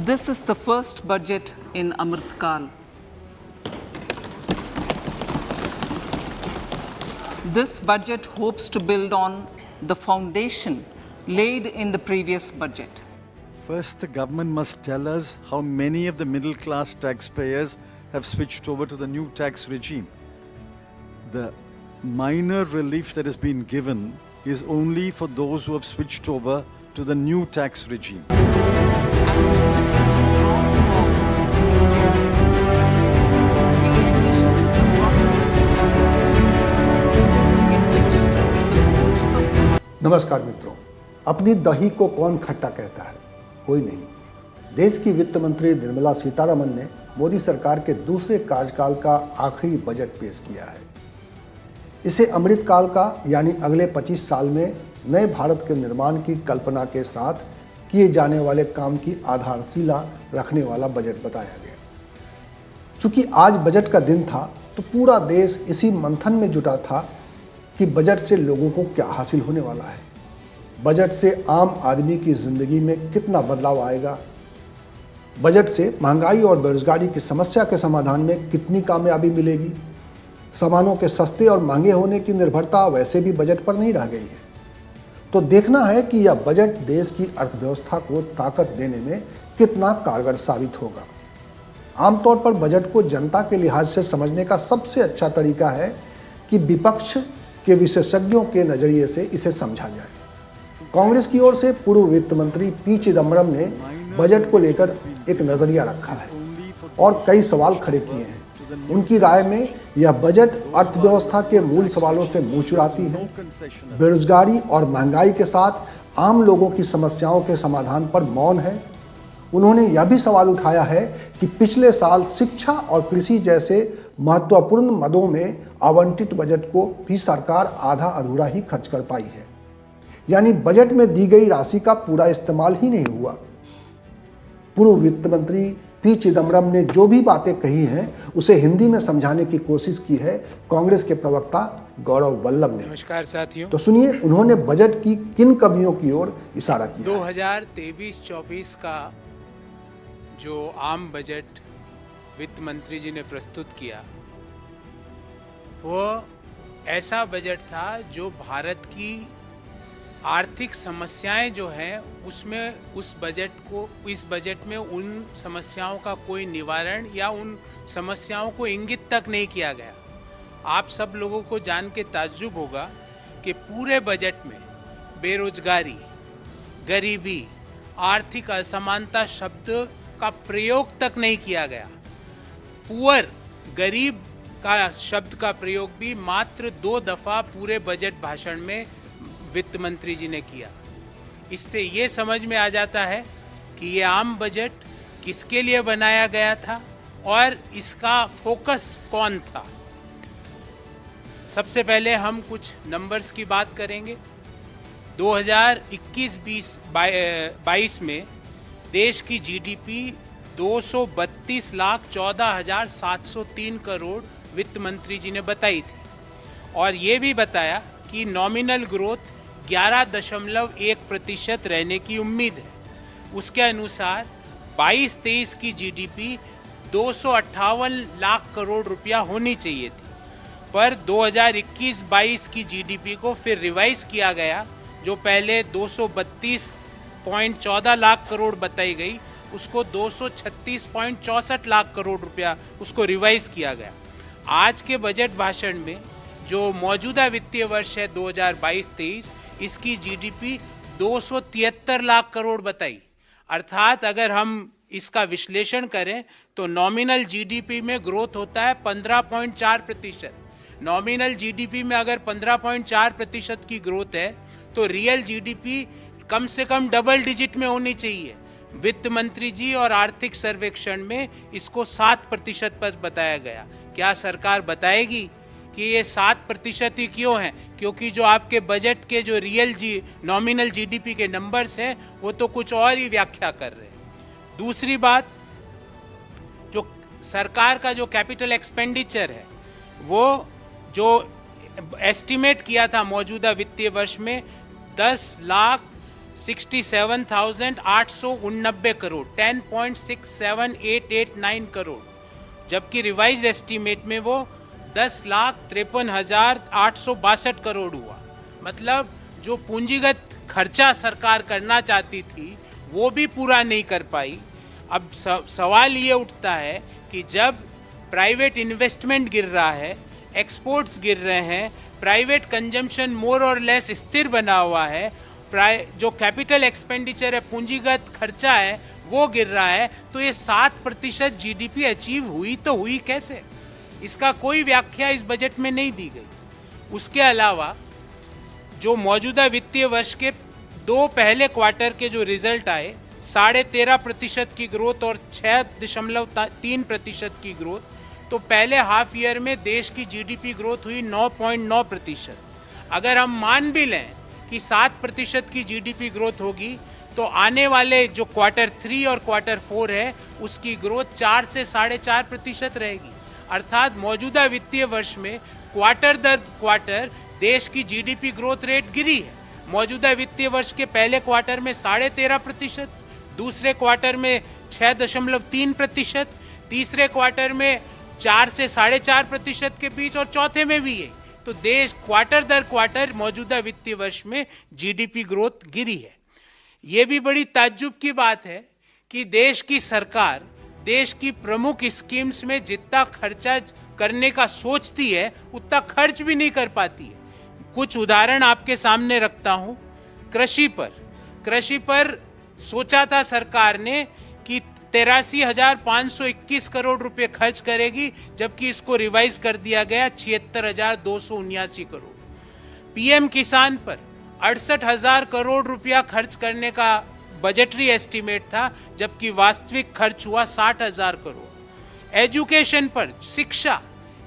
This is the first budget in Amrit Kal. This budget hopes to build on the foundation laid in the previous budget. First, the government must tell us how many of the middle class taxpayers have switched over to the new tax regime. The minor relief that has been given is only for those who have switched over to the new tax regime. नमस्कार मित्रों, अपनी दही को कौन खट्टा कहता है? कोई नहीं। देश की वित्त मंत्री निर्मला सीतारमण ने मोदी सरकार के दूसरे कार्यकाल का आखिरी बजट पेश किया है। इसे अमृत काल का यानी अगले 25 साल में नए भारत के निर्माण की कल्पना के साथ किए जाने वाले काम की आधारशिला रखने वाला बजट बताया गया। चूंकि आज बजट का दिन था तो पूरा देश इसी मंथन में जुटा था कि बजट से लोगों को क्या हासिल होने वाला है, बजट से आम आदमी की ज़िंदगी में कितना बदलाव आएगा, बजट से महंगाई और बेरोजगारी की समस्या के समाधान में कितनी कामयाबी मिलेगी। सामानों के सस्ते और महंगे होने की निर्भरता वैसे भी बजट पर नहीं रह गई है। तो देखना है कि यह बजट देश की अर्थव्यवस्था को ताकत देने में कितना कारगर साबित होगा। आमतौर पर बजट को जनता के लिहाज से समझने का सबसे अच्छा तरीका है कि विपक्ष के विशेषज्ञों के नज़रिए से इसे समझा जाए। कांग्रेस की ओर से पूर्व वित्त मंत्री पी चिदम्बरम ने बजट को लेकर एक नज़रिया रखा है और कई सवाल खड़े किए हैं। उनकी राय में यह बजट अर्थव्यवस्था के मूल सवालों से मुंह चुराती है, बेरोजगारी और महंगाई के साथ आम लोगों की समस्याओं के समाधान पर मौन है। उन्होंने यह भी सवाल उठाया है कि पिछले साल शिक्षा और कृषि जैसे महत्वपूर्ण मदों में आवंटित बजट को भी सरकार आधा अधूरा ही खर्च कर पाई है, यानी बजट में दी गई राशि का पूरा इस्तेमाल ही नहीं हुआ। पूर्व वित्त मंत्री पी चिदम्बरम ने जो भी बातें कही हैं उसे हिंदी में समझाने की कोशिश की है कांग्रेस के प्रवक्ता गौरव वल्लभ ने। नमस्कार साथियों। तो सुनिए उन्होंने बजट की किन कमियों की ओर इशारा किया। 2023-24 का जो आम बजट वित्त मंत्री जी ने प्रस्तुत किया वो ऐसा बजट था जो भारत की आर्थिक समस्याएं जो हैं उसमें इस बजट में उन समस्याओं का कोई निवारण या उन समस्याओं को इंगित तक नहीं किया गया। आप सब लोगों को जान के ताज्जुब होगा कि पूरे बजट में बेरोजगारी, गरीबी, आर्थिक असमानता शब्द का प्रयोग तक नहीं किया गया। पुअर, गरीब का शब्द का प्रयोग भी मात्र 2 दफा पूरे बजट भाषण में वित्त मंत्री जी ने किया। इससे ये समझ में आ जाता है कि ये आम बजट किसके लिए बनाया गया था और इसका फोकस कौन था। सबसे पहले हम कुछ नंबर्स की बात करेंगे। 2021-22 में देश की जीडीपी 232,14,703 करोड़ वित्त मंत्री जी ने बताई थी और ये भी बताया कि नॉमिनल ग्रोथ 11.1% रहने की उम्मीद है। उसके अनुसार 22-23 की जीडीपी 258 लाख करोड़ रुपया होनी चाहिए थी, पर 2021-22 की जीडीपी को फिर रिवाइज किया गया। जो पहले 232.14 लाख करोड़ बताई गई उसको 236.64 लाख करोड़ रुपया उसको रिवाइज किया गया। आज के बजट भाषण में जो मौजूदा वित्तीय वर्ष है 2022-23 इसकी जीडीपी 273 लाख करोड़ बताई। अर्थात अगर हम इसका विश्लेषण करें तो नॉमिनल जीडीपी में ग्रोथ होता है 15.4%। नॉमिनल जीडीपी में अगर 15.4% की ग्रोथ है तो रियल जीडीपी कम से कम डबल डिजिट में होनी चाहिए। वित्त मंत्री जी और आर्थिक सर्वेक्षण में इसको 7% पर बताया गया। क्या सरकार बताएगी कि ये 7% ही क्यों है? क्योंकि जो आपके बजट के जो नॉमिनल जीडीपी के नंबर्स हैं वो तो कुछ और ही व्याख्या कर रहे हैं। दूसरी बात, जो सरकार का जो कैपिटल एक्सपेंडिचर है वो जो एस्टिमेट किया था मौजूदा वित्तीय वर्ष में 10 लाख 67,889 करोड़, 10.67889 करोड़, जबकि रिवाइज एस्टीमेट में वो 10,53,862 करोड़ हुआ। मतलब जो पूंजीगत खर्चा सरकार करना चाहती थी वो भी पूरा नहीं कर पाई। अब सवाल ये उठता है कि जब प्राइवेट इन्वेस्टमेंट गिर रहा है, एक्सपोर्ट्स गिर रहे हैं, प्राइवेट कंजम्पशन मोर और लेस स्थिर बना हुआ है, जो कैपिटल एक्सपेंडिचर है, पूंजीगत खर्चा है, वो गिर रहा है, तो ये 7% जीडीपी अचीव हुई तो हुई कैसे? इसका कोई व्याख्या इस बजट में नहीं दी गई। उसके अलावा जो मौजूदा वित्तीय वर्ष के 2 पहले क्वार्टर के जो रिजल्ट आए, 13.5% की ग्रोथ और 6.3% की ग्रोथ, तो पहले हाफ ईयर में देश की जीडीपी ग्रोथ हुई 9.9%। अगर हम मान भी लें कि 7% की जीडीपी ग्रोथ होगी, तो आने वाले जो क्वार्टर 3 और क्वार्टर 4 है उसकी ग्रोथ 4 से 4.5% रहेगी। अर्थात मौजूदा वित्तीय वर्ष में क्वार्टर दर क्वार्टर देश की जीडीपी ग्रोथ रेट गिरी है। मौजूदा वित्तीय वर्ष के पहले क्वार्टर में 13.5%, दूसरे क्वार्टर में 6.3%, तीसरे क्वार्टर में 4 से 4.5% के बीच, और चौथे में भी यही। तो देश क्वार्टर दर क्वार्टर मौजूदा वित्तीय वर्ष में जीडीपी ग्रोथ गिरी है। ये भी बड़ी ताज्जुब की बात है कि देश की सरकार देश की प्रमुख स्कीम्स में जितना खर्चा करने का सोचती है उतना खर्च भी नहीं कर पाती है। कुछ उदाहरण आपके सामने रखता हूं। कृषि पर सोचा था सरकार ने कि 83,521 करोड़ रुपए खर्च करेगी, जबकि इसको रिवाइज कर दिया गया 76,279 करोड़। पीएम किसान पर 68,000 करोड़ रुपया खर्च करने का बजटरी एस्टीमेट था, जबकि वास्तविक खर्च हुआ 60,000 करोड़। एजुकेशन पर शिक्षा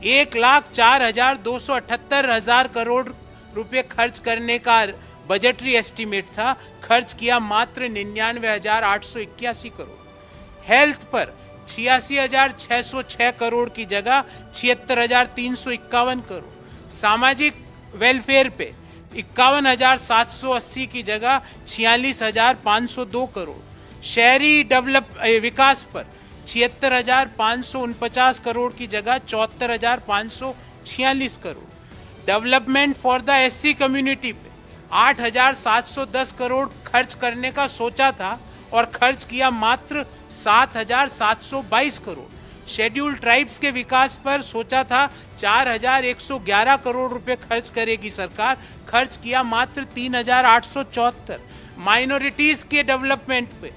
1,04,278 करोड़ रुपए खर्च करने का बजटरी एस्टीमेट था, खर्च किया मात्र 99,881 करोड़। हेल्थ पर 86,606 करोड़ की जगह 76,351 करोड़। सामाजिक वेलफेयर पे 51,780 की जगह 46,502 करोड़। शहरी विकास पर 76,549 करोड़ की जगह 74,546 crore. Development for the SC community पे 8,710 करोड़ खर्च करने का सोचा था और खर्च किया मात्र 7,722 करोड़। शेड्यूल्ड ट्राइब्स के विकास पर सोचा था 4,111 करोड़ रुपए खर्च करेगी सरकार, खर्च किया मात्र 3,874। माइनॉरिटीज के डेवलपमेंट पे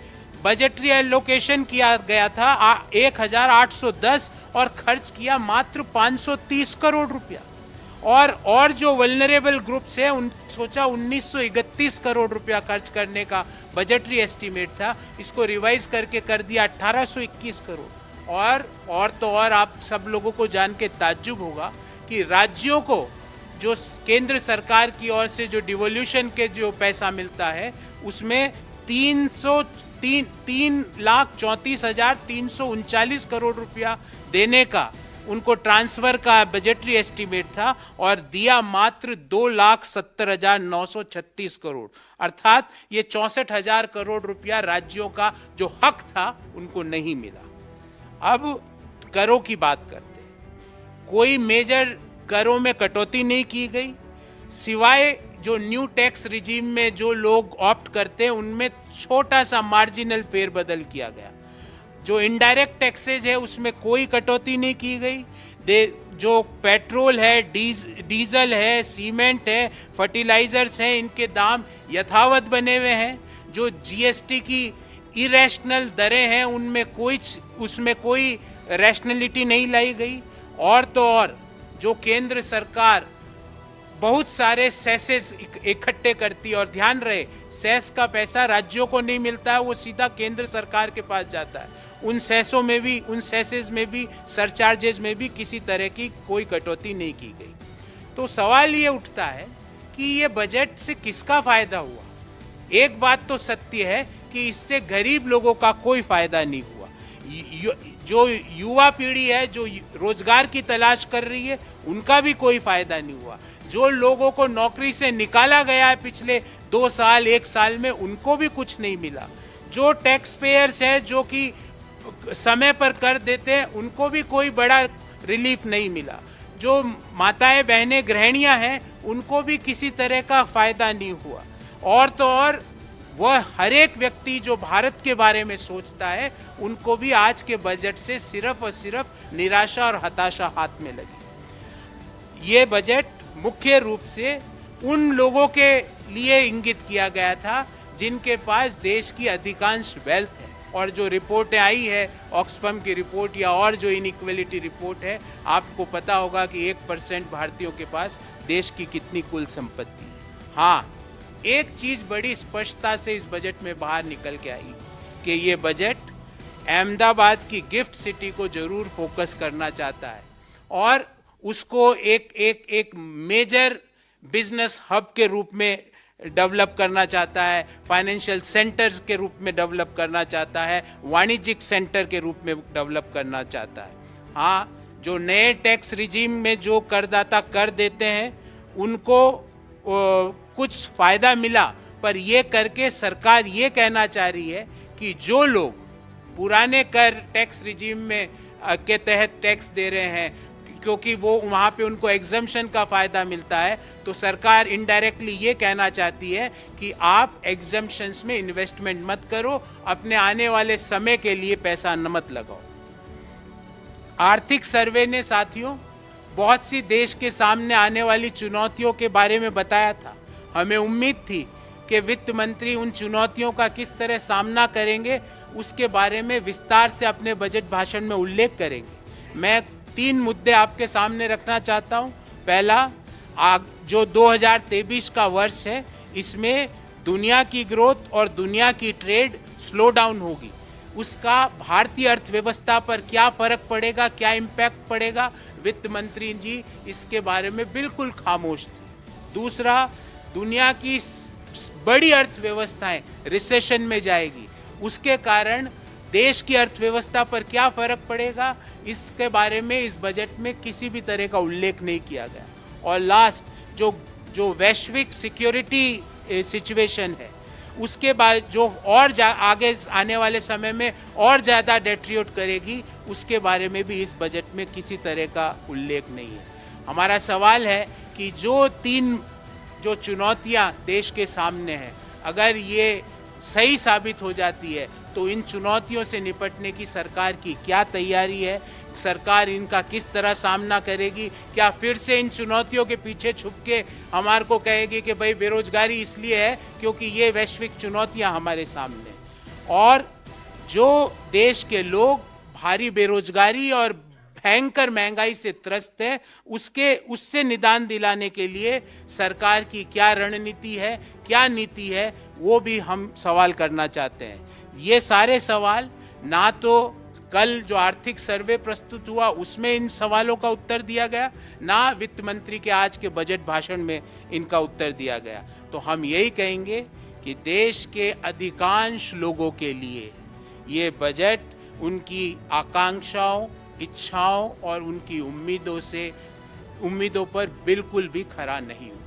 बजटरी एलोकेशन किया गया था 1,810 और खर्च किया मात्र 530 करोड़ रुपया। और जो वल्नरेबल ग्रुप्स है उन सोचा 1,931 करोड़ रुपया खर्च करने का बजटरी एस्टीमेट था, इसको रिवाइज करके कर दिया 1,821 करोड़। और आप सब लोगों को जान के ताज्जुब होगा कि राज्यों को जो केंद्र सरकार की ओर से जो डिवोल्यूशन के जो पैसा मिलता है उसमें 3,34,339 करोड़ रुपया देने का उनको ट्रांसफर का बजटरी एस्टीमेट था और दिया मात्र 2,70,936 करोड़। अर्थात ये 64,000 करोड़ रुपया राज्यों का जो हक था उनको नहीं मिला। अब करों की बात करते हैं। कोई मेजर करों में कटौती नहीं की गई, सिवाय जो न्यू टैक्स रिजीम में जो लोग ऑप्ट करते हैं उनमें छोटा सा मार्जिनल फेरबदल किया गया। जो इनडायरेक्ट टैक्सेज है उसमें कोई कटौती नहीं की गई। जो पेट्रोल है, डीजल है, सीमेंट है, फर्टिलाइजर्स हैं, इनके दाम यथावत बने हुए हैं। जो जीएसटी की इरेशनल दरें हैं उसमें कोई रैशनलिटी नहीं लाई गई। और तो और जो केंद्र सरकार बहुत सारे सेसेस इकट्ठे करती है, और ध्यान रहे सेस का पैसा राज्यों को नहीं मिलता है, वो सीधा केंद्र सरकार के पास जाता है। उन सेसेस में भी सरचार्जेस में भी किसी तरह की कोई कटौती नहीं की गई। तो सवाल ये उठता है कि ये बजट से किसका फायदा हुआ? एक बात तो सत्य है कि इससे गरीब लोगों का कोई फायदा नहीं हुआ। जो युवा पीढ़ी है जो रोजगार की तलाश कर रही है उनका भी कोई फायदा नहीं हुआ। जो लोगों को नौकरी से निकाला गया है पिछले 2 साल 1 साल में, उनको भी कुछ नहीं मिला। जो टैक्स पेयर्स हैं जो कि समय पर कर देते हैं, उनको भी कोई बड़ा रिलीफ नहीं मिला। जो माताएं बहनें गृहिणियां हैं, उनको भी किसी तरह का फायदा नहीं हुआ। और तो और वह हर एक व्यक्ति जो भारत के बारे में सोचता है, उनको भी आज के बजट से सिर्फ और सिर्फ निराशा और हताशा हाथ में लगी। ये बजट मुख्य रूप से उन लोगों के लिए इंगित किया गया था जिनके पास देश की अधिकांश वेल्थ है। और जो रिपोर्टें आई है, ऑक्सफैम की रिपोर्ट या और जो इनइक्वलिटी रिपोर्ट है, आपको पता होगा कि 1% भारतीयों के पास देश की कितनी कुल संपत्ति है। हाँ, एक चीज बड़ी स्पष्टता से इस बजट में बाहर निकल के आई कि ये बजट अहमदाबाद की गिफ्ट सिटी को जरूर फोकस करना चाहता है और उसको एक मेजर बिजनेस हब के रूप में डेवलप करना चाहता है, फाइनेंशियल सेंटर के रूप में डेवलप करना चाहता है, वाणिज्यिक सेंटर के रूप में डेवलप करना चाहता है। हाँ, जो नए टैक्स रिजीम में जो करदाता कर देते हैं, उनको कुछ फायदा मिला, पर ये करके सरकार ये कहना चाह रही है कि जो लोग पुराने कर टैक्स रिजीम में के तहत टैक्स दे रहे हैं, क्योंकि वो वहाँ पे उनको एग्जम्पशन का फायदा मिलता है, तो सरकार इनडायरेक्टली ये कहना चाहती है कि आप एग्जम्पशंस में इन्वेस्टमेंट मत करो, अपने आने वाले समय के लिए पैसा मत लगाओ। आर्थिक सर्वे ने साथियों बहुत सी देश के सामने आने वाली चुनौतियों के बारे में बताया था। हमें उम्मीद थी कि वित्त मंत्री उन चुनौतियों का किस तरह सामना करेंगे, उसके बारे में विस्तार से अपने बजट भाषण में उल्लेख करेंगे। मैं 3 मुद्दे आपके सामने रखना चाहता हूं। पहला, जो 2023 का वर्ष है, इसमें दुनिया की ग्रोथ और दुनिया की ट्रेड स्लो डाउन होगी, उसका भारतीय अर्थव्यवस्था पर क्या फर्क पड़ेगा, क्या इम्पैक्ट पड़ेगा, वित्त मंत्री जी इसके बारे में बिल्कुल खामोश थे। दूसरा, दुनिया की बड़ी अर्थव्यवस्थाएं रिसेशन में जाएगी, उसके कारण देश की अर्थव्यवस्था पर क्या फर्क पड़ेगा, इसके बारे में इस बजट में किसी भी तरह का उल्लेख नहीं किया गया। और लास्ट, जो वैश्विक सिक्योरिटी सिचुएशन है, उसके बाद जो और आगे आने वाले समय में और ज़्यादा डेट्रियोट करेगी, उसके बारे में भी इस बजट में किसी तरह का उल्लेख नहीं है। हमारा सवाल है कि जो 3 चुनौतियां देश के सामने हैं, अगर ये सही साबित हो जाती है, तो इन चुनौतियों से निपटने की सरकार की क्या तैयारी है, सरकार इनका किस तरह सामना करेगी। क्या फिर से इन चुनौतियों के पीछे छुप के हमारे को कहेगी कि भाई बेरोजगारी इसलिए है क्योंकि ये वैश्विक चुनौतियां हमारे सामने, और जो देश के लोग भारी बेरोजगारी और भयंकर महंगाई से त्रस्त है, उससे निदान दिलाने के लिए सरकार की क्या रणनीति है, क्या नीति है, वो भी हम सवाल करना चाहते हैं। ये सारे सवाल ना तो कल जो आर्थिक सर्वे प्रस्तुत हुआ उसमें इन सवालों का उत्तर दिया गया, ना वित्त मंत्री के आज के बजट भाषण में इनका उत्तर दिया गया। तो हम यही कहेंगे कि देश के अधिकांश लोगों के लिए ये बजट उनकी आकांक्षाओं, इच्छाओं और उनकी उम्मीदों पर बिल्कुल भी खरा नहीं हुआ।